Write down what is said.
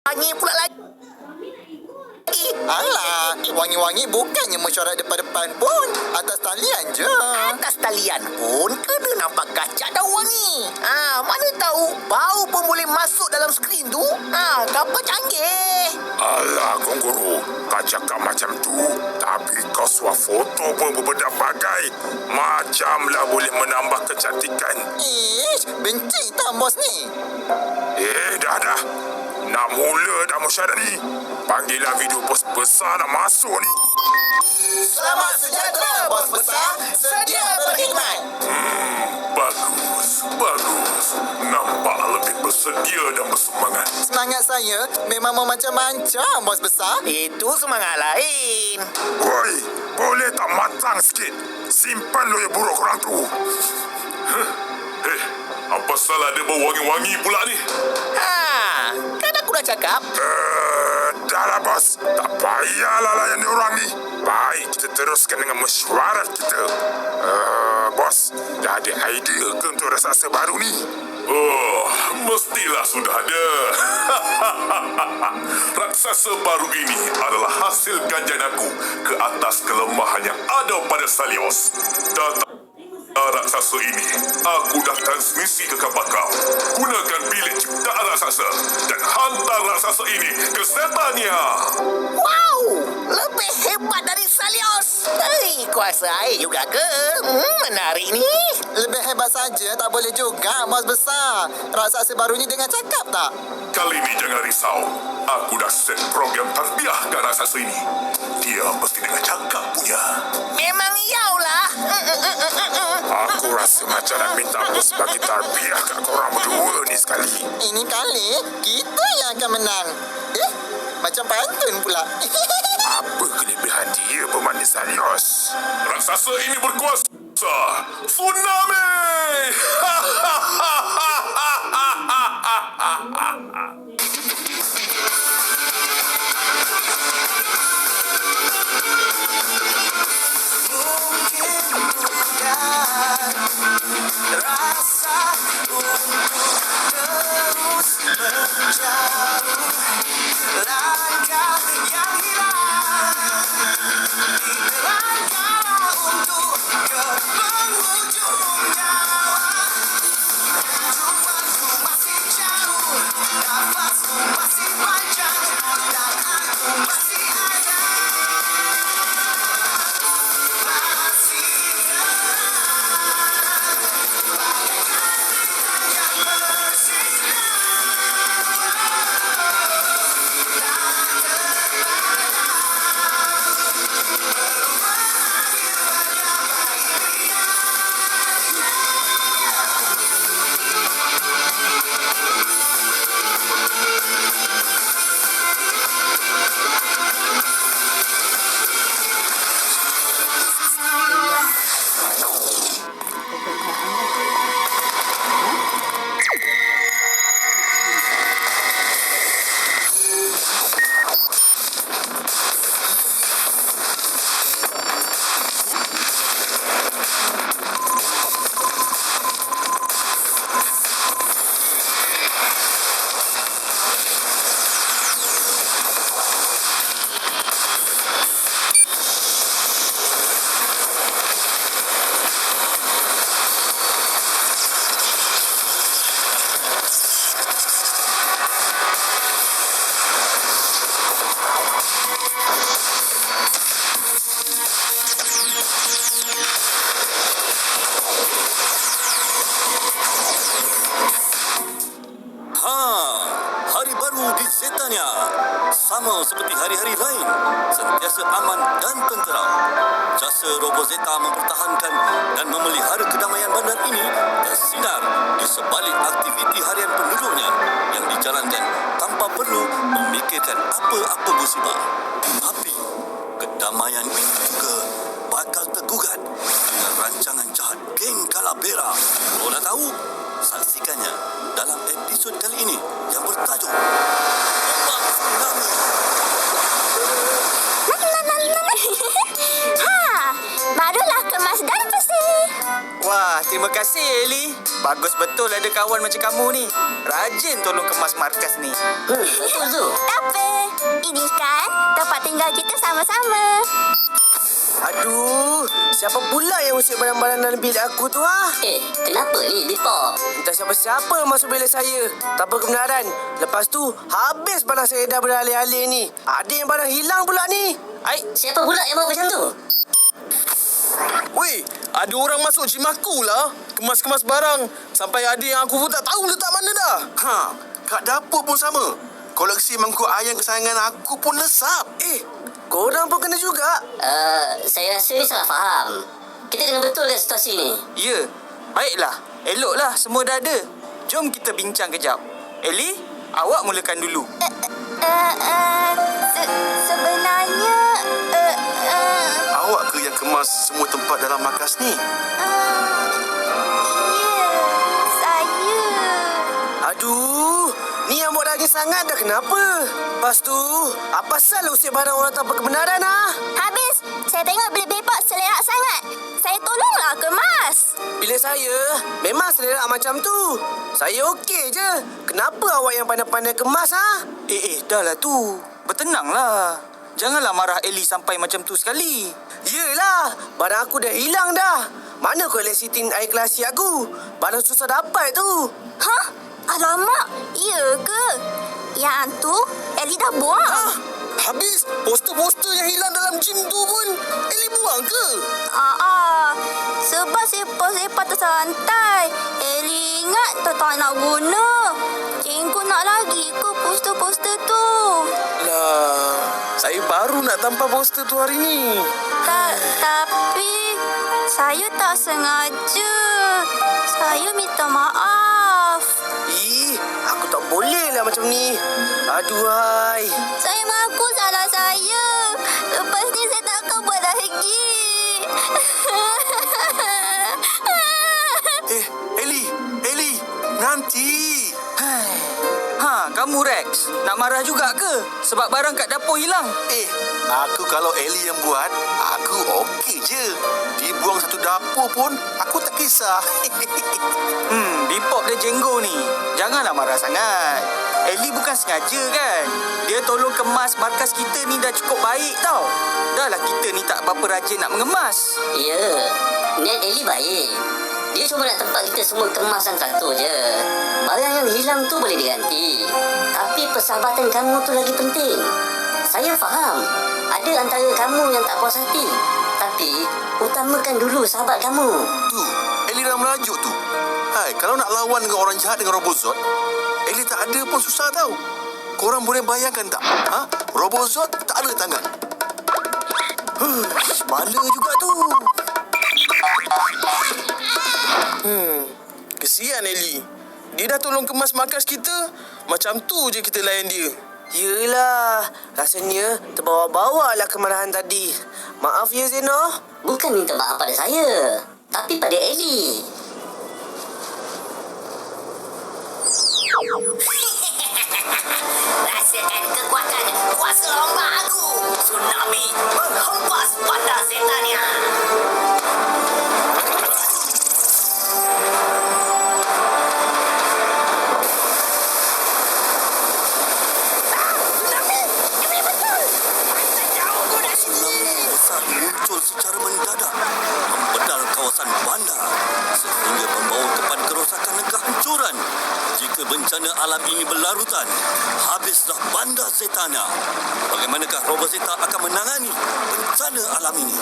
Wangi pula lagi. Alah, wangi-wangi bukannya mesyuarat depan-depan pun. Atas talian je. Atas talian pun kena nampak kacak dan wangi. Mana tahu bau pun boleh masuk dalam skrin tu. Kapal canggih. Alah, Kong Guru. Kau cakap macam tu. Tapi kau suah foto pun berbedak bagai. Macamlah boleh menambah kecantikan. Ish, benci tak bos ni? Dah. Nak mula dah mesyuarat ni. Panggillah video bos besar nak masuk ni. Selamat sejahtera, bos besar. Sedia berkhidmat. Bagus. Nampak lebih bersedia dan bersemangat. Semangat saya memang macam-macam, bos besar. Itu semangat lain. Woi, boleh tak matang sikit? Simpan lo yang buruk korang tu. Apa salah dia bau wangi-wangi pula ni? Kan aku dah cakap. Dah lah bos. Tak payahlah layan dia orang ni. Baik, kita teruskan dengan mesyuarat kita. Bos, dah ada idea ke untuk raksasa baru ni? Mestilah sudah ada. Raksasa baru ini adalah hasil kajian aku ke atas kelemahan yang ada pada Salios. Raksasa ini aku dah transmisi ke kapal kau. Gunakan bilik ciptaan raksasa dan hantar raksasa ini ke Setania. Wow, lebih hebat dari Salios. Kuasa air juga ke? Menarik ni. Lebih hebat saja tak boleh juga, bos besar. Raksasa baru ni dengar cakap tak? Kali ni jangan risau. Aku dah set program tarbiyah kat raksasa ini. Dia mesti dengar cakap punya. Memang yaulah. Aku rasa macam nak minta bos bagi tarbiyah kat korang berdua ni sekali. Ini kali kita yang akan menang. Macam pantun pula. Apa kelebihan dia pemanis Salios? Raksasa ini berkuasa. Tsunami! Rasa untuk terus menjauh, langkah yang hilang langkah untuk ke penghujungnya. Tujuanku masih jauh, nafasku masih panjang, dan aku masih ada. Hari baru di Setania. Sama seperti hari-hari lain, sentiasa aman dan tenteram. Jasa Robo Zeta mempertahankan dan memelihara kedamaian bandar ini bersinar di sebalik aktiviti harian penduduknya yang dijalankan tanpa perlu memikirkan apa-apa musibah. Tapi kedamaian itu juga bakal tergugat dengan rancangan jahat geng Calavera. Kalau nak tahu, saksikannya dalam episod kali ini yang bertajuk Ombak Tsunami. Barulah kemas dan bersih. Wah, terima kasih Eli. Bagus betul ada kawan macam kamu ni. Rajin tolong kemas markas ni. Betul tu. Tak apa. Ini kan tempat tinggal kita sama-sama. Aduh, siapa pula yang usik barang-barang dalam bilik aku tu Kenapa ni, Lipo? Entah siapa-siapa masuk bilik saya tanpa kebenaran. Lepas tu, habis barang saya dah beralih-alih ni. Ada yang barang hilang pula ni. Siapa pula yang buat macam tu? Weh, ada orang masuk gym aku lah. Kemas-kemas barang. Sampai ada yang aku pun tak tahu letak mana dah. Kat dapur pun sama. Koleksi mangkuk ayam kesayangan aku pun lesap. Korang pun kena juga. Saya rasa salah faham. Kita kena betulkan situasi ni. Ya, baiklah. Eloklah semua dah ada. Jom kita bincang kejap. Ellie, awak mulakan dulu. Sebenarnya Awak ke yang kemas semua tempat dalam markas ni? ya, saya. Aduh, ni yang buat daging sangat dah kenapa? Lepas tu, apa pasal usik barang orang tanpa kebenaran Habis, saya tengok bilik Bebop selerak sangat. Saya tolonglah kemas. Bilik saya memang selera macam tu. Saya okey je. Kenapa awak yang pandai-pandai kemas Dah lah tu. Bertenanglah. Janganlah marah Ellie sampai macam tu sekali. Yelah, barang aku dah hilang dah. Mana koleksi tin air kelasi aku? Barang susah dapat tu. Hah? Alamak, ya ke? Yang tu, Ellie dah buang. Habis poster-poster yang hilang dalam gym tu pun Ellie buang ke? Sebab sepah-sepah tersantai. Ellie ingat tak nak guna. Cikgu nak lagi ke poster-poster tu? Lah, saya baru nak tampal poster tu hari ni. Tapi saya tak sengaja. Saya minta maaf. Aku tak boleh lah macam ni. Aduhai. Saya mengaku salah saya. Lepas ni saya tak akan buat lagi. Ellie, nanti. Kamu Rex, nak marah juga ke? Sebab barang kat dapur hilang. Aku kalau Ellie yang buat, aku okey je. Dibuang satu dapur pun, aku tak kisah. Bipop dia jenggo ni. Janganlah marah sangat. Ellie bukan sengaja kan? Dia tolong kemas markas kita ni dah cukup baik tau. Dahlah kita ni tak berapa rajin nak mengemas. Ya, niat Ellie baik. Dia cuma nak tempat kita semua kemas satu je. Barang yang hilang tu boleh diganti. Tapi persahabatan kamu tu lagi penting. Saya faham. Ada antara kamu yang tak puas hati. Tapi, utamakan dulu sahabat kamu. Tu, Ellie dah merajuk tu. Kalau nak lawan dengan orang jahat dengan Robozot, Ellie tak ada pun susah tau. Korang boleh bayangkan tak? Robozot tak ada tangan. Bala juga tu. Kesian Ellie. Dia dah tolong kemas markas kita. Macam tu je kita layan dia. Yelah, rasanya terbawa-bawa lah kemarahan tadi. Maaf ya Zeno. Bukan minta maaf pada saya, tapi pada Ellie. Rasakan kekuatan kuasa ombak aku. Tsunami menghempas pada setannya. Muncul secara mendadak membedal kawasan bandar sehingga membawa kepada kerosakan dan kehancuran. Jika bencana alam ini berlarutan, habislah bandar Setana. Bagaimanakah Robozeta akan menangani bencana alam ini?